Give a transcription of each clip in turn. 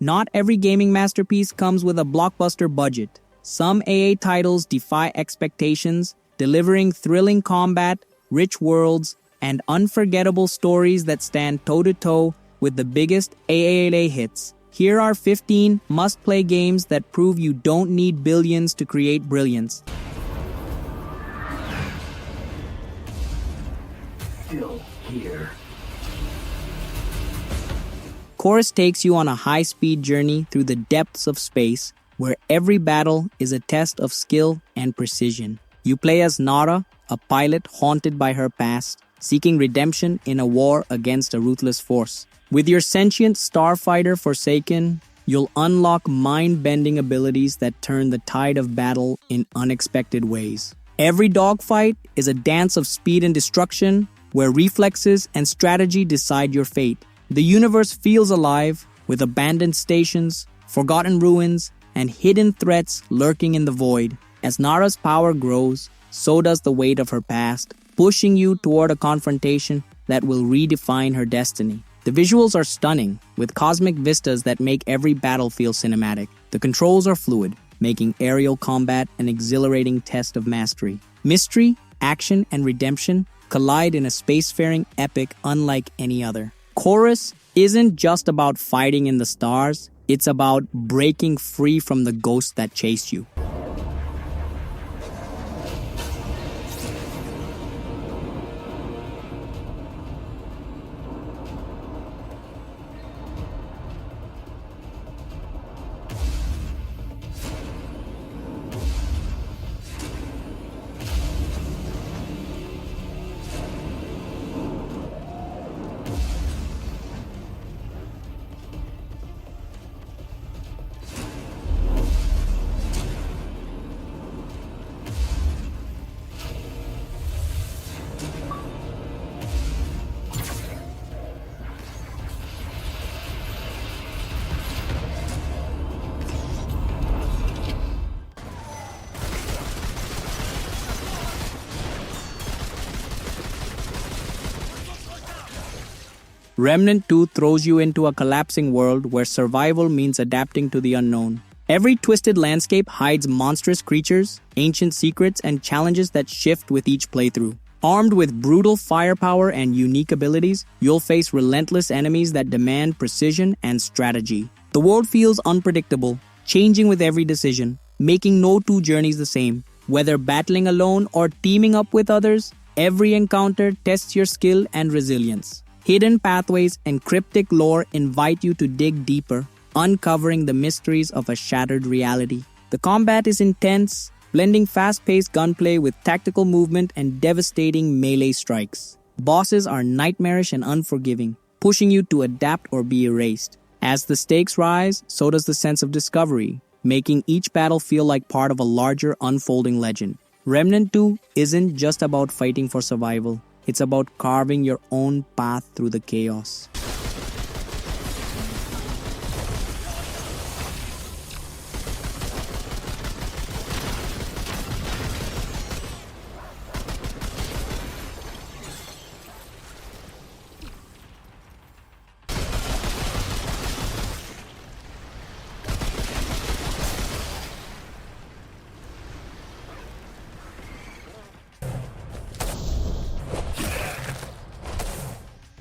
Not every gaming masterpiece comes with a blockbuster budget. Some AA titles defy expectations, delivering thrilling combat, rich worlds, and unforgettable stories that stand toe-to-toe with the biggest AAA hits. Here are 15 must-play games that prove you don't need billions to create brilliance. Still here. Chorus takes you on a high-speed journey through the depths of space, where every battle is a test of skill and precision. You play as Nara, a pilot haunted by her past, seeking redemption in a war against a ruthless force. With your sentient starfighter Forsaken, you'll unlock mind-bending abilities that turn the tide of battle in unexpected ways. Every dogfight is a dance of speed and destruction, where reflexes and strategy decide your fate. The universe feels alive, with abandoned stations, forgotten ruins, and hidden threats lurking in the void. As Nara's power grows, so does the weight of her past, pushing you toward a confrontation that will redefine her destiny. The visuals are stunning, with cosmic vistas that make every battle feel cinematic. The controls are fluid, making aerial combat an exhilarating test of mastery. Mystery, action, and redemption collide in a spacefaring epic unlike any other. Chorus isn't just about fighting in the stars, it's about breaking free from the ghosts that chase you. Remnant 2 throws you into a collapsing world where survival means adapting to the unknown. Every twisted landscape hides monstrous creatures, ancient secrets, and challenges that shift with each playthrough. Armed with brutal firepower and unique abilities, you'll face relentless enemies that demand precision and strategy. The world feels unpredictable, changing with every decision, making no two journeys the same. Whether battling alone or teaming up with others, every encounter tests your skill and resilience. Hidden pathways and cryptic lore invite you to dig deeper, uncovering the mysteries of a shattered reality. The combat is intense, blending fast-paced gunplay with tactical movement and devastating melee strikes. Bosses are nightmarish and unforgiving, pushing you to adapt or be erased. As the stakes rise, so does the sense of discovery, making each battle feel like part of a larger unfolding legend. Remnant 2 isn't just about fighting for survival. It's about carving your own path through the chaos.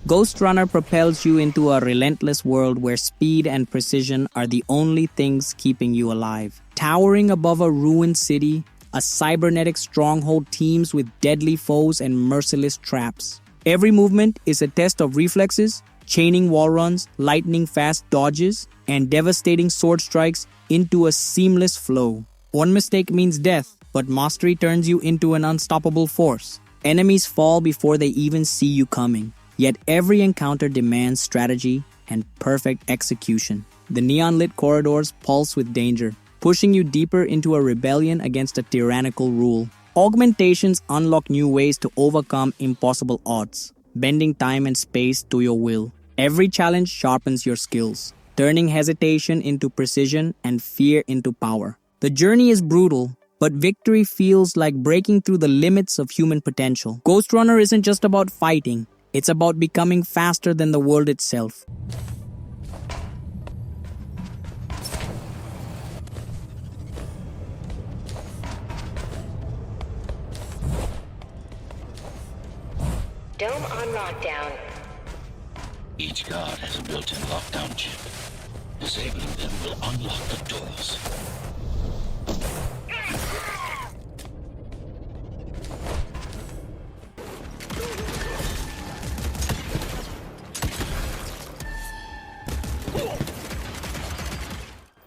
Ghostrunner propels you into a relentless world where speed and precision are the only things keeping you alive. Towering above a ruined city, a cybernetic stronghold teems with deadly foes and merciless traps. Every movement is a test of reflexes, chaining wall runs, lightning-fast dodges, and devastating sword strikes into a seamless flow. One mistake means death, but mastery turns you into an unstoppable force. Enemies fall before they even see you coming. Yet every encounter demands strategy and perfect execution. The neon-lit corridors pulse with danger, pushing you deeper into a rebellion against a tyrannical rule. Augmentations unlock new ways to overcome impossible odds, bending time and space to your will. Every challenge sharpens your skills, turning hesitation into precision and fear into power. The journey is brutal, but victory feels like breaking through the limits of human potential. Ghostrunner isn't just about fighting. It's about becoming faster than the world itself. Dome on lockdown. Each guard has a built-in lockdown chip. Disabling them will unlock the doors.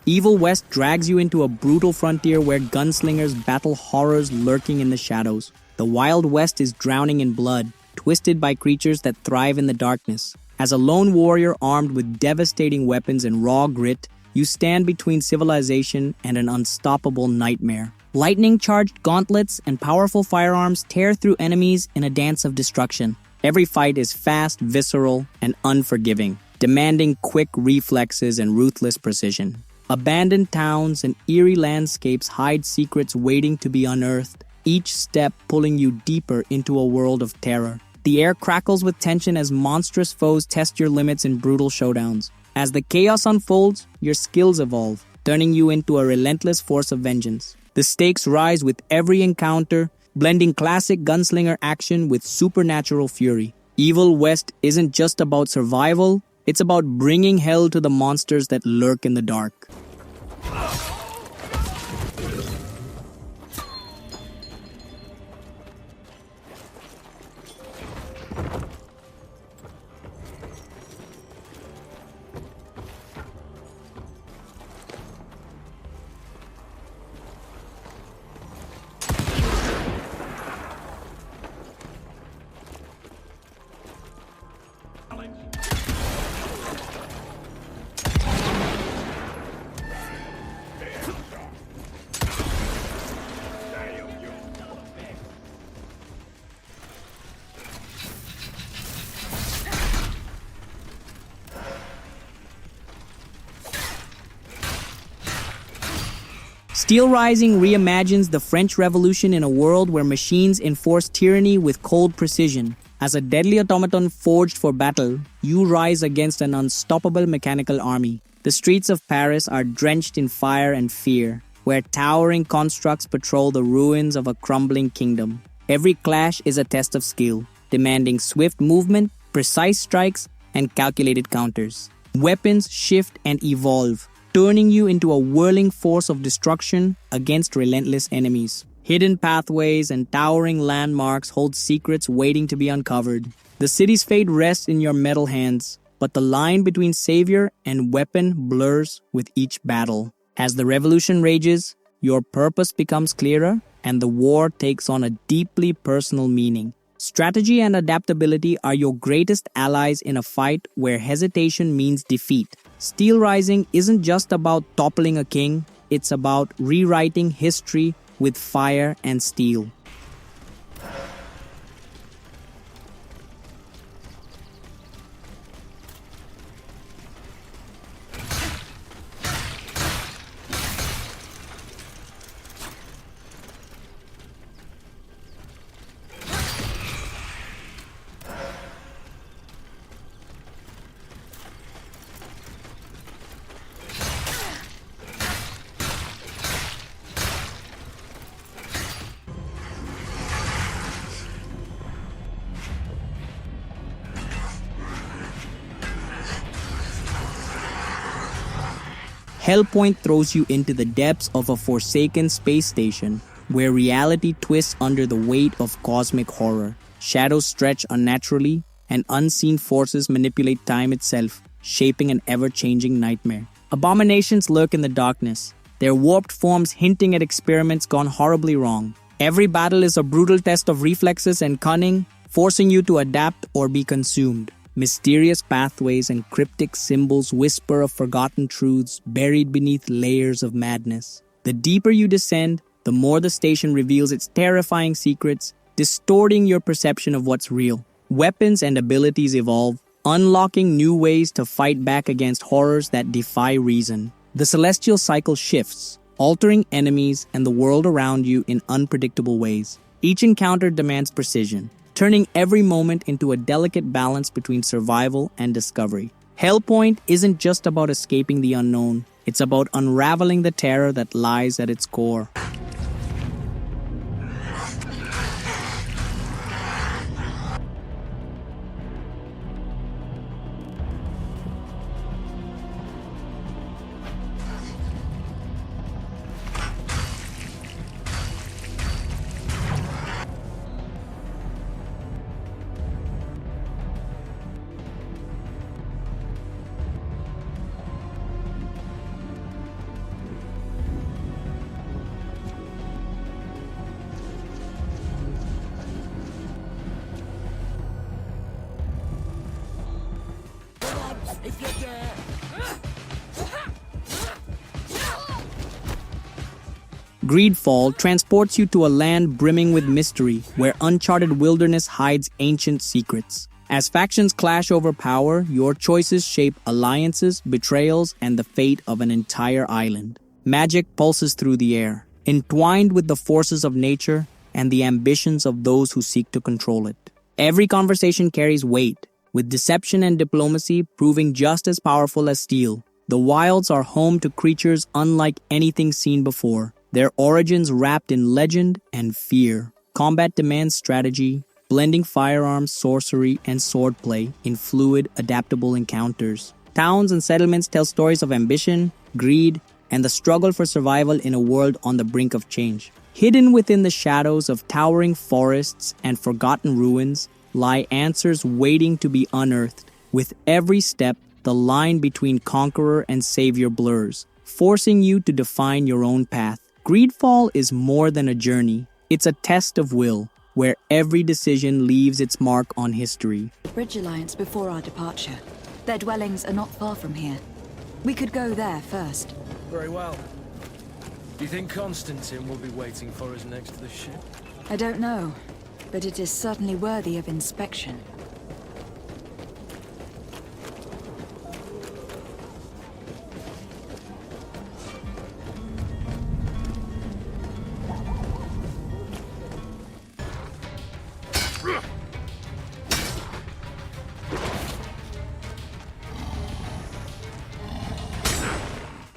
Evil West drags you into a brutal frontier where gunslingers battle horrors lurking in the shadows. The Wild West is drowning in blood, twisted by creatures that thrive in the darkness. As a lone warrior armed with devastating weapons and raw grit, you stand between civilization and an unstoppable nightmare. Lightning-charged gauntlets and powerful firearms tear through enemies in a dance of destruction. Every fight is fast, visceral, and unforgiving, demanding quick reflexes and ruthless precision. Abandoned towns and eerie landscapes hide secrets waiting to be unearthed, each step pulling you deeper into a world of terror. The air crackles with tension as monstrous foes test your limits in brutal showdowns. As the chaos unfolds, your skills evolve, turning you into a relentless force of vengeance. The stakes rise with every encounter, blending classic gunslinger action with supernatural fury. Evil West isn't just about survival, it's about bringing hell to the monsters that lurk in the dark. Steelrising reimagines the French Revolution in a world where machines enforce tyranny with cold precision. As a deadly automaton forged for battle, you rise against an unstoppable mechanical army. The streets of Paris are drenched in fire and fear, where towering constructs patrol the ruins of a crumbling kingdom. Every clash is a test of skill, demanding swift movement, precise strikes, and calculated counters. Weapons shift and evolve, turning you into a whirling force of destruction against relentless enemies. Hidden pathways and towering landmarks hold secrets waiting to be uncovered. The city's fate rests in your metal hands, but the line between savior and weapon blurs with each battle. As the revolution rages, your purpose becomes clearer, and the war takes on a deeply personal meaning. Strategy and adaptability are your greatest allies in a fight where hesitation means defeat. Steelrising isn't just about toppling a king, it's about rewriting history with fire and steel. Hellpoint throws you into the depths of a forsaken space station, where reality twists under the weight of cosmic horror. Shadows stretch unnaturally, and unseen forces manipulate time itself, shaping an ever-changing nightmare. Abominations lurk in the darkness, their warped forms hinting at experiments gone horribly wrong. Every battle is a brutal test of reflexes and cunning, forcing you to adapt or be consumed. Mysterious pathways and cryptic symbols whisper of forgotten truths buried beneath layers of madness. The deeper you descend, the more the station reveals its terrifying secrets, distorting your perception of what's real. Weapons and abilities evolve, unlocking new ways to fight back against horrors that defy reason. The celestial cycle shifts, altering enemies and the world around you in unpredictable ways. Each encounter demands precision, turning every moment into a delicate balance between survival and discovery. Hellpoint isn't just about escaping the unknown, it's about unraveling the terror that lies at its core. GreedFall transports you to a land brimming with mystery, where uncharted wilderness hides ancient secrets. As factions clash over power, your choices shape alliances, betrayals, and the fate of an entire island. Magic pulses through the air, entwined with the forces of nature and the ambitions of those who seek to control it. Every conversation carries weight, with deception and diplomacy proving just as powerful as steel. The wilds are home to creatures unlike anything seen before, their origins wrapped in legend and fear. Combat demands strategy, blending firearms, sorcery, and swordplay in fluid, adaptable encounters. Towns and settlements tell stories of ambition, greed, and the struggle for survival in a world on the brink of change. Hidden within the shadows of towering forests and forgotten ruins lie answers waiting to be unearthed. With every step, the line between conqueror and savior blurs, forcing you to define your own path. GreedFall is more than a journey. It's a test of will, where every decision leaves its mark on history. The Bridge Alliance before our departure. Their dwellings are not far from here. We could go there first. Very well. Do you think Constantine will be waiting for us next to the ship? I don't know, but it is certainly worthy of inspection.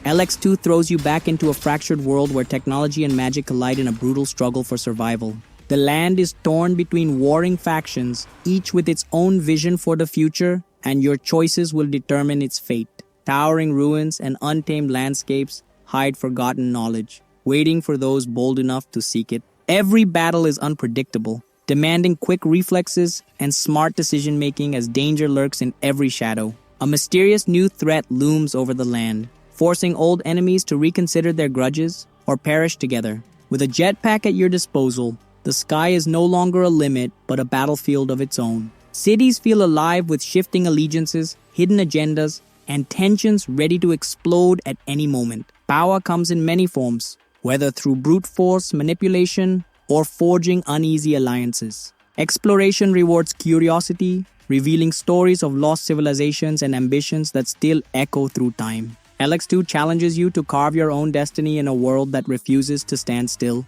Elex 2 throws you back into a fractured world where technology and magic collide in a brutal struggle for survival. The land is torn between warring factions, each with its own vision for the future, and your choices will determine its fate. Towering ruins and untamed landscapes hide forgotten knowledge, waiting for those bold enough to seek it. Every battle is unpredictable, demanding quick reflexes and smart decision-making as danger lurks in every shadow. A mysterious new threat looms over the land, forcing old enemies to reconsider their grudges or perish together. With a jetpack at your disposal, the sky is no longer a limit but a battlefield of its own. Cities feel alive with shifting allegiances, hidden agendas, and tensions ready to explode at any moment. Power comes in many forms, whether through brute force, manipulation, or forging uneasy alliances. Exploration rewards curiosity, revealing stories of lost civilizations and ambitions that still echo through time. Elex 2 challenges you to carve your own destiny in a world that refuses to stand still.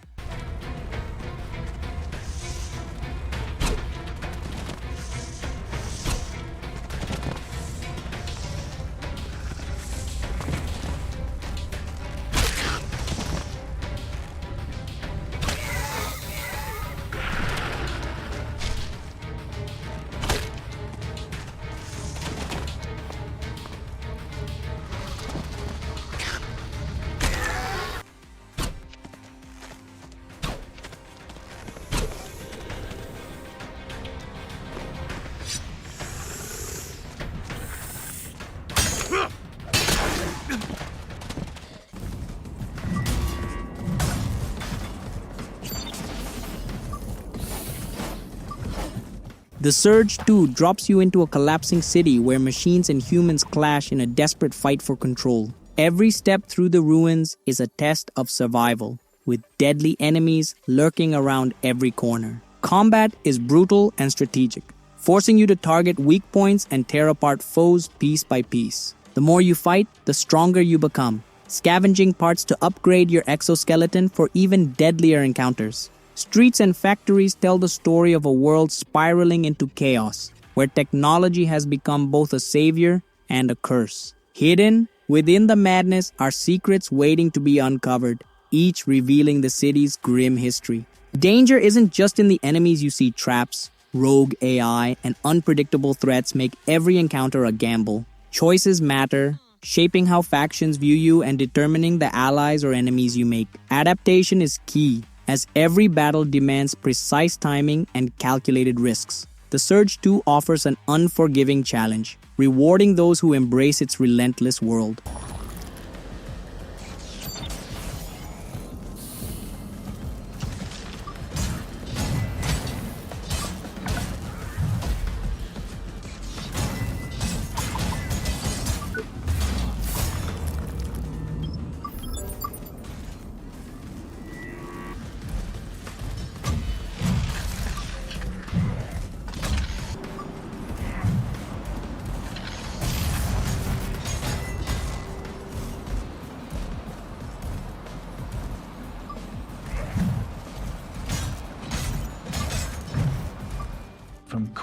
The Surge 2 drops you into a collapsing city where machines and humans clash in a desperate fight for control. Every step through the ruins is a test of survival, with deadly enemies lurking around every corner. Combat is brutal and strategic, forcing you to target weak points and tear apart foes piece by piece. The more you fight, the stronger you become, scavenging parts to upgrade your exoskeleton for even deadlier encounters. Streets and factories tell the story of a world spiraling into chaos, where technology has become both a savior and a curse. Hidden within the madness are secrets waiting to be uncovered, each revealing the city's grim history. Danger isn't just in the enemies you see. Traps, rogue AI, and unpredictable threats make every encounter a gamble. Choices matter, shaping how factions view you and determining the allies or enemies you make. Adaptation is key, as every battle demands precise timing and calculated risks. The Surge 2 offers an unforgiving challenge, rewarding those who embrace its relentless world.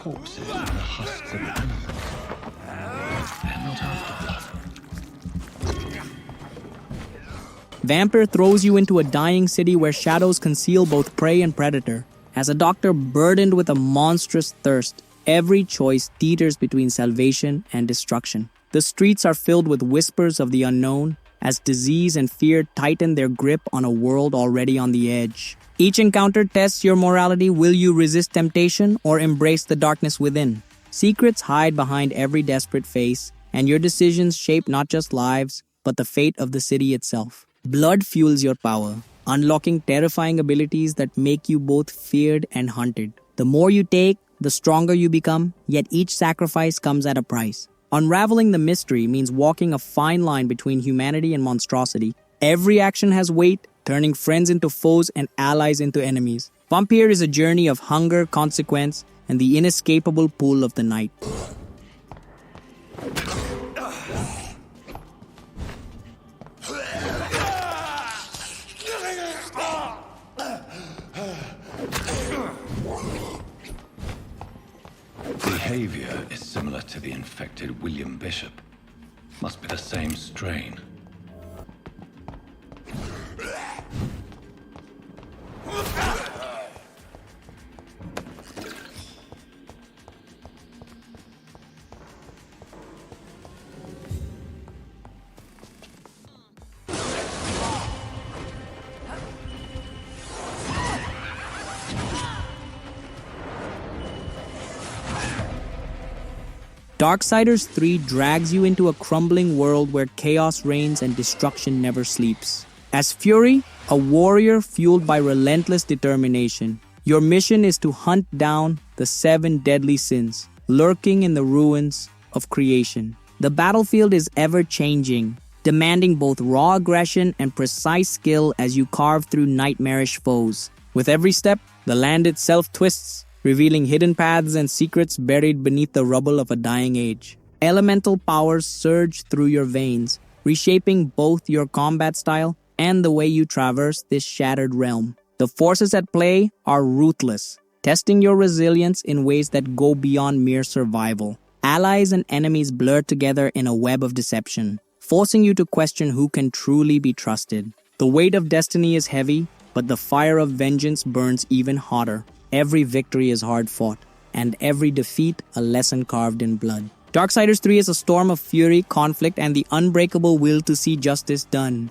corpses and the husks of animals. They're not after blood. Vampyr throws you into a dying city where shadows conceal both prey and predator. As a doctor burdened with a monstrous thirst, every choice teeters between salvation and destruction. The streets are filled with whispers of the unknown, as disease and fear tighten their grip on a world already on the edge. Each encounter tests your morality. Will you resist temptation or embrace the darkness within? Secrets hide behind every desperate face, and your decisions shape not just lives, but the fate of the city itself. Blood fuels your power, unlocking terrifying abilities that make you both feared and hunted. The more you take, the stronger you become, yet each sacrifice comes at a price. Unraveling the mystery means walking a fine line between humanity and monstrosity. Every action has weight, turning friends into foes and allies into enemies. Vampyr is a journey of hunger, consequence, and the inescapable pull of the night. Behavior is similar to the infected William Bishop. Must be the same strain. Darksiders 3 drags you into a crumbling world where chaos reigns and destruction never sleeps. As Fury, a warrior fueled by relentless determination, your mission is to hunt down the 7 deadly sins lurking in the ruins of creation. The battlefield is ever-changing, demanding both raw aggression and precise skill as you carve through nightmarish foes. With every step, the land itself twists, revealing hidden paths and secrets buried beneath the rubble of a dying age. Elemental powers surge through your veins, reshaping both your combat style and the way you traverse this shattered realm. The forces at play are ruthless, testing your resilience in ways that go beyond mere survival. Allies and enemies blur together in a web of deception, forcing you to question who can truly be trusted. The weight of destiny is heavy, but the fire of vengeance burns even hotter. Every victory is hard fought, and every defeat a lesson carved in blood. Darksiders 3 is a storm of fury, conflict, and the unbreakable will to see justice done.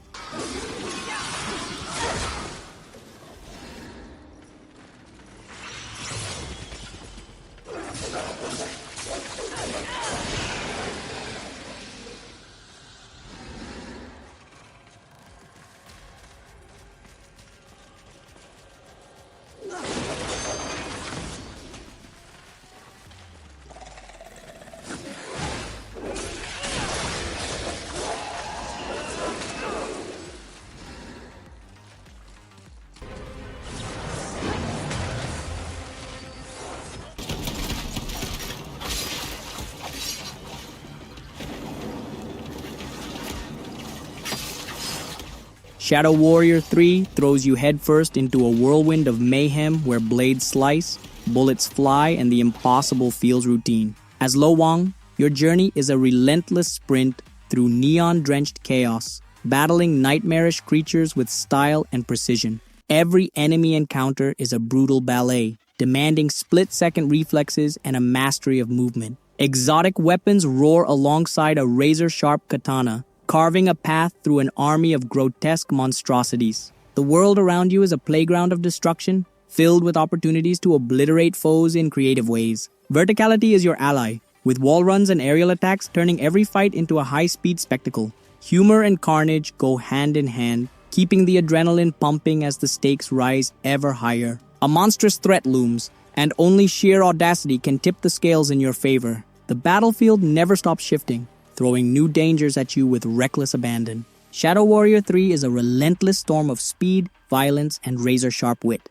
Shadow Warrior 3 throws you headfirst into a whirlwind of mayhem where blades slice, bullets fly, and the impossible feels routine. As Lo Wang, your journey is a relentless sprint through neon-drenched chaos, battling nightmarish creatures with style and precision. Every enemy encounter is a brutal ballet, demanding split-second reflexes and a mastery of movement. Exotic weapons roar alongside a razor-sharp katana, carving a path through an army of grotesque monstrosities. The world around you is a playground of destruction, filled with opportunities to obliterate foes in creative ways. Verticality is your ally, with wall runs and aerial attacks turning every fight into a high-speed spectacle. Humor and carnage go hand in hand, keeping the adrenaline pumping as the stakes rise ever higher. A monstrous threat looms, and only sheer audacity can tip the scales in your favor. The battlefield never stops shifting, throwing new dangers at you with reckless abandon. Shadow Warrior 3 is a relentless storm of speed, violence, and razor-sharp wit.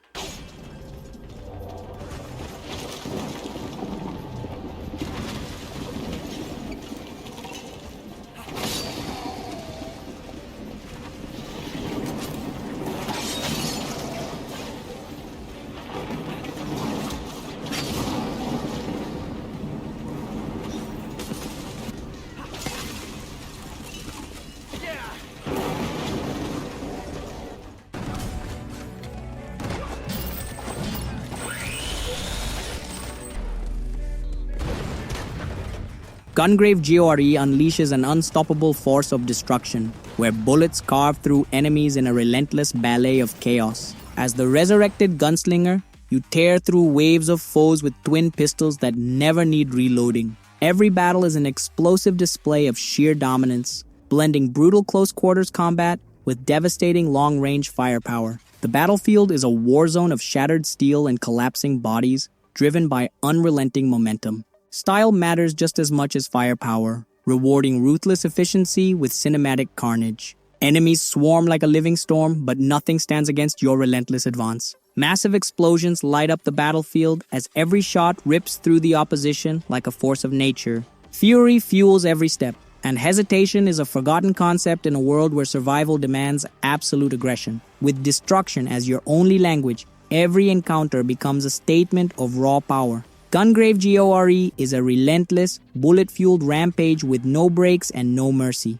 Gungrave G.O.R.E unleashes an unstoppable force of destruction, where bullets carve through enemies in a relentless ballet of chaos. As the resurrected gunslinger, you tear through waves of foes with twin pistols that never need reloading. Every battle is an explosive display of sheer dominance, blending brutal close-quarters combat with devastating long-range firepower. The battlefield is a war zone of shattered steel and collapsing bodies, driven by unrelenting momentum. Style matters just as much as firepower, rewarding ruthless efficiency with cinematic carnage. Enemies swarm like a living storm, but nothing stands against your relentless advance. Massive explosions light up the battlefield as every shot rips through the opposition like a force of nature. Fury fuels every step, and hesitation is a forgotten concept in a world where survival demands absolute aggression. With destruction as your only language, every encounter becomes a statement of raw power. Gungrave G.O.R.E is a relentless, bullet-fueled rampage with no breaks and no mercy.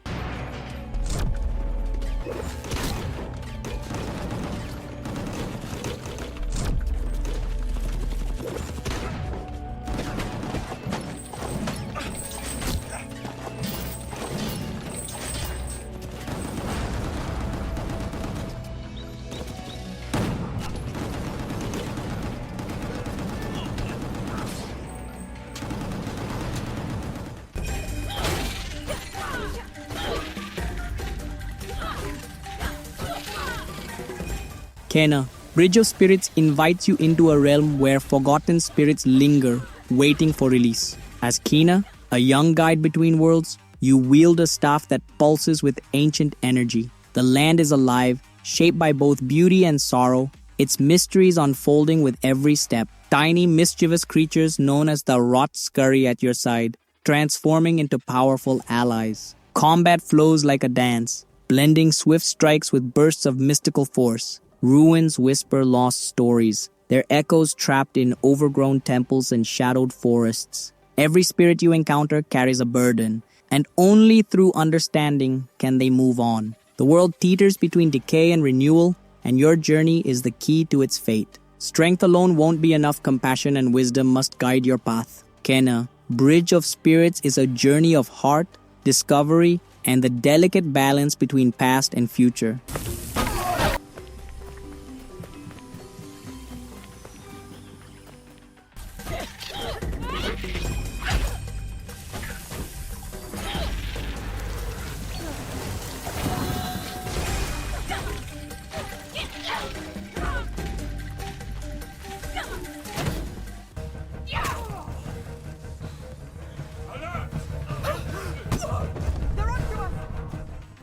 Kena, Bridge of Spirits invites you into a realm where forgotten spirits linger, waiting for release. As Kena, a young guide between worlds, you wield a staff that pulses with ancient energy. The land is alive, shaped by both beauty and sorrow, its mysteries unfolding with every step. Tiny, mischievous creatures known as the Rot scurry at your side, transforming into powerful allies. Combat flows like a dance, blending swift strikes with bursts of mystical force. Ruins whisper lost stories, their echoes trapped in overgrown temples and shadowed forests. Every spirit you encounter carries a burden, and only through understanding can they move on. The world teeters between decay and renewal, and your journey is the key to its fate. Strength alone won't be enough, compassion and wisdom must guide your path. Kena, Bridge of Spirits is a journey of heart, discovery, and the delicate balance between past and future.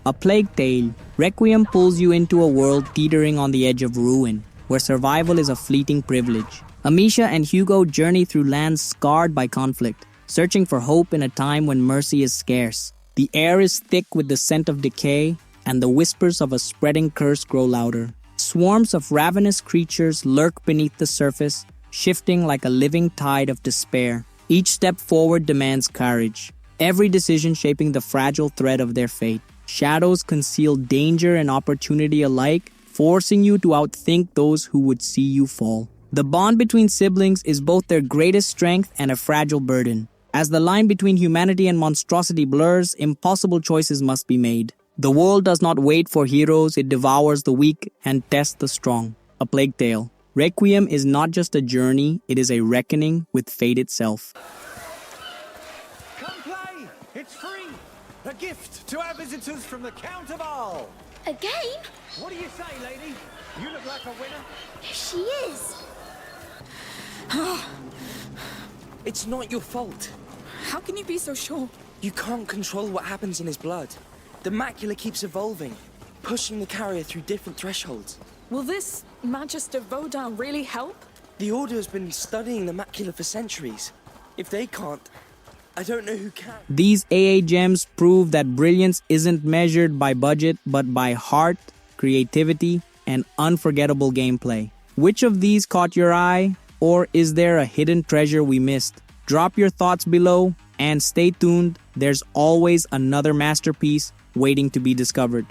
A Plague Tale, Requiem pulls you into a world teetering on the edge of ruin, where survival is a fleeting privilege. Amisha and Hugo journey through lands scarred by conflict, searching for hope in a time when mercy is scarce. The air is thick with the scent of decay, and the whispers of a spreading curse grow louder. Swarms of ravenous creatures lurk beneath the surface, shifting like a living tide of despair. Each step forward demands courage, every decision shaping the fragile thread of their fate. Shadows conceal danger and opportunity alike, forcing you to outthink those who would see you fall. The bond between siblings is both their greatest strength and a fragile burden. As the line between humanity and monstrosity blurs, impossible choices must be made. The world does not wait for heroes, it devours the weak and tests the strong. A Plague Tale. Requiem is not just a journey, it is a reckoning with fate itself. Come play! It's free! A gift to our visitors from the Count of Arl! A game? What do you say, lady? You look like a winner. She is. It's not your fault. How can you be so sure? You can't control what happens in his blood. The macula keeps evolving, pushing the carrier through different thresholds. Will this Magister Vodun really help? The Order has been studying the macula for centuries. If they can't, I don't know who can. These AA gems prove that brilliance isn't measured by budget, but by heart, creativity, and unforgettable gameplay. Which of these caught your eye? Or is there a hidden treasure we missed? Drop your thoughts below and stay tuned. There's always another masterpiece waiting to be discovered.